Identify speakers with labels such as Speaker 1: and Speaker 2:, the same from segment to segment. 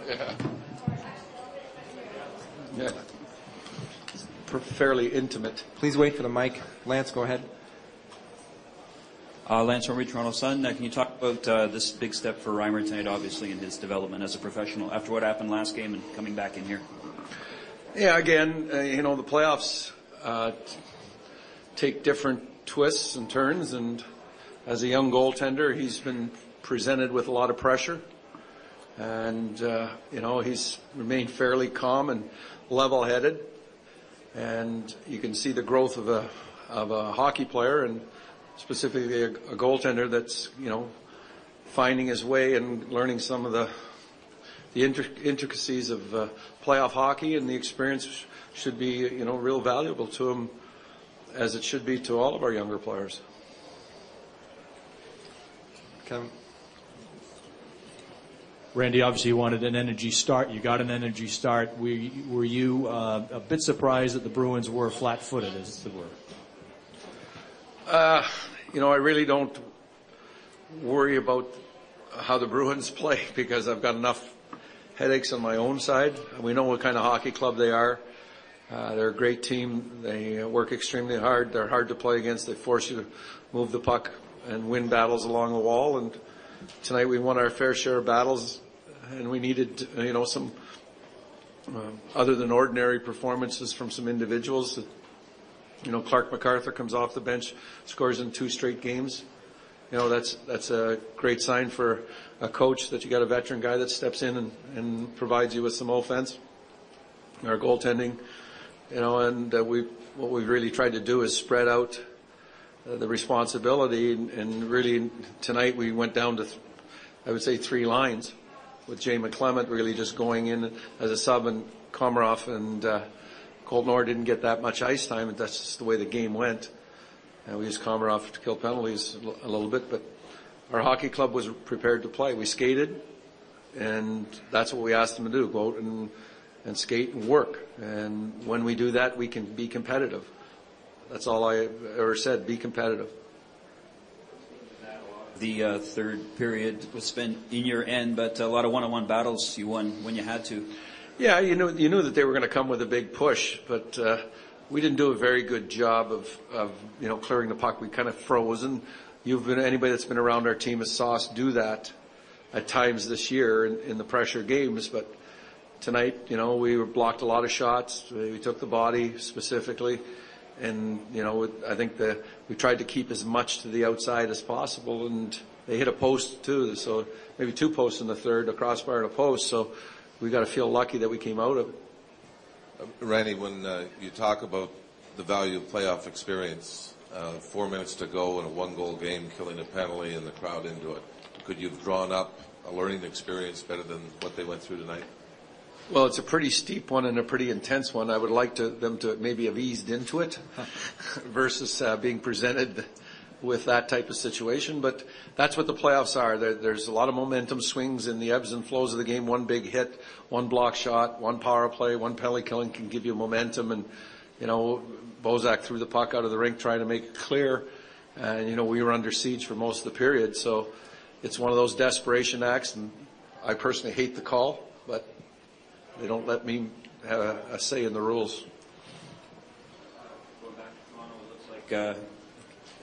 Speaker 1: Yeah. Yeah. Fairly intimate.
Speaker 2: Please wait for the mic. Lance, go ahead.
Speaker 3: Lance Horby, Toronto Sun. Can you talk about this big step for Reimer tonight, obviously, in his development as a professional after what happened last game and coming back in here?
Speaker 1: Yeah, again, the playoffs take different twists and turns, and as a young goaltender, he's been presented with a lot of pressure. And, he's remained fairly calm and level-headed. And you can see the growth of a hockey player, and specifically a goaltender that's, finding his way and learning some of the intricacies of playoff hockey, and the experience should be, real valuable to him, as it should be to all of our younger players.
Speaker 2: Kevin?
Speaker 4: Randy, obviously you wanted an energy start. You got an energy start. Were you a bit surprised that the Bruins were flat-footed, as it were?
Speaker 1: I really don't worry about how the Bruins play, because I've got enough headaches on my own side. We know what kind of hockey club they are. They're a great team. They work extremely hard. They're hard to play against. They force you to move the puck and win battles along the wall. And tonight we won our fair share of battles, and we needed, some other than ordinary performances from some individuals. Clark MacArthur comes off the bench, scores in 2 straight games. That's a great sign for a coach, that you got a veteran guy that steps in and provides you with some offense. Our goaltending, and what we've really tried to do is spread out the responsibility, and really tonight we went down to, I would say, 3 lines, with Jay McClement really just going in as a sub, and Komarov and Colton Orr didn't get that much ice time, and that's just the way the game went. And we used Komarov to kill penalties a little bit, but our hockey club was prepared to play. We skated, and that's what we asked them to do, go out and skate and work. And when we do that, we can be competitive. That's all I ever said, be competitive.
Speaker 3: The third period was spent in your end, but a lot of one-on-one battles you won when you had to.
Speaker 1: Yeah, you knew that they were going to come with a big push, but we didn't do a very good job of clearing the puck. We kind of froze, and anybody that's been around our team has saw us do that at times this year in the pressure games. But tonight, we blocked a lot of shots. We took the body specifically, and I think we tried to keep as much to the outside as possible, and they hit a post too. So maybe 2 posts in the third, a crossbar and a post. So we got to feel lucky that we came out of it.
Speaker 5: Randy, when you talk about the value of playoff experience, 4 minutes to go in a 1-goal game, killing a penalty and the crowd into it, could you have drawn up a learning experience better than what they went through tonight?
Speaker 1: Well, it's a pretty steep one and a pretty intense one. I would like them to maybe have eased into it versus being presented with that type of situation. But that's what the playoffs are. There's a lot of momentum swings in the ebbs and flows of the game. One big hit, one block shot, one power play, one penalty killing can give you momentum. And, Bozak threw the puck out of the rink trying to make it clear. And, we were under siege for most of the period. So it's one of those desperation acts. And I personally hate the call, but they don't let me have a say in the rules.
Speaker 3: Going back to Toronto, it looks like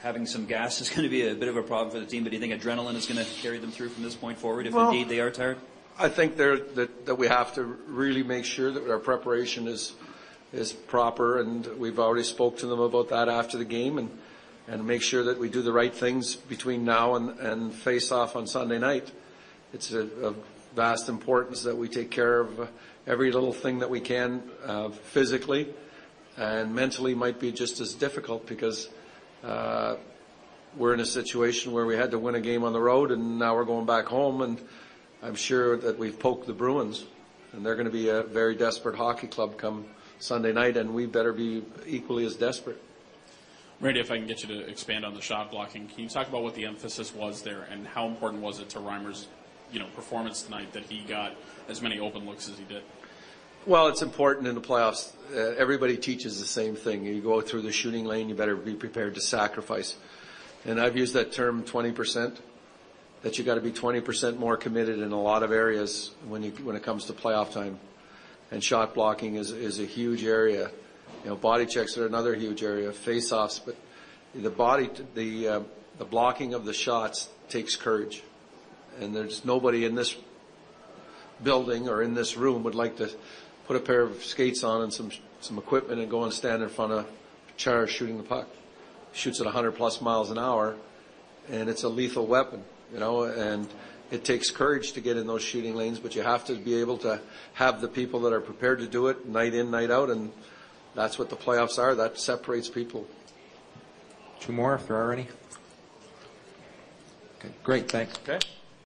Speaker 3: having some gas is going to be a bit of a problem for the team, but do you think adrenaline is going to carry them through from this point forward if indeed they are tired?
Speaker 1: I think that we have to really make sure that our preparation is proper, and we've already spoke to them about that after the game, and make sure that we do the right things between now and face off on Sunday night. It's of vast importance that we take care of every little thing that we can physically, and mentally might be just as difficult, because we're in a situation where we had to win a game on the road, and now we're going back home, and I'm sure that we've poked the Bruins, and they're going to be a very desperate hockey club come Sunday night, and we better be equally as desperate.
Speaker 6: Randy, if I can get you to expand on the shot blocking, can you talk about what the emphasis was there, and how important was it to Reimer's performance tonight that he got as many open looks as he did?
Speaker 1: Well, it's important in the playoffs. Everybody teaches the same thing. You go through the shooting lane, you better be prepared to sacrifice. And I've used that term 20%. that you got to be 20% more committed in a lot of areas when it comes to playoff time. And shot blocking is a huge area. You know, body checks are another huge area, face-offs, but the blocking of the shots takes courage. And there's nobody in this building or in this room would like to put a pair of skates on and some equipment and go and stand in front of Char shooting the puck. Shoots at 100 plus miles an hour, and it's a lethal weapon, you know, and it takes courage to get in those shooting lanes, but you have to be able to have the people that are prepared to do it night in, night out, and that's what the playoffs are. That separates people.
Speaker 2: 2 more if there are any. Okay, great, thanks.
Speaker 1: Okay.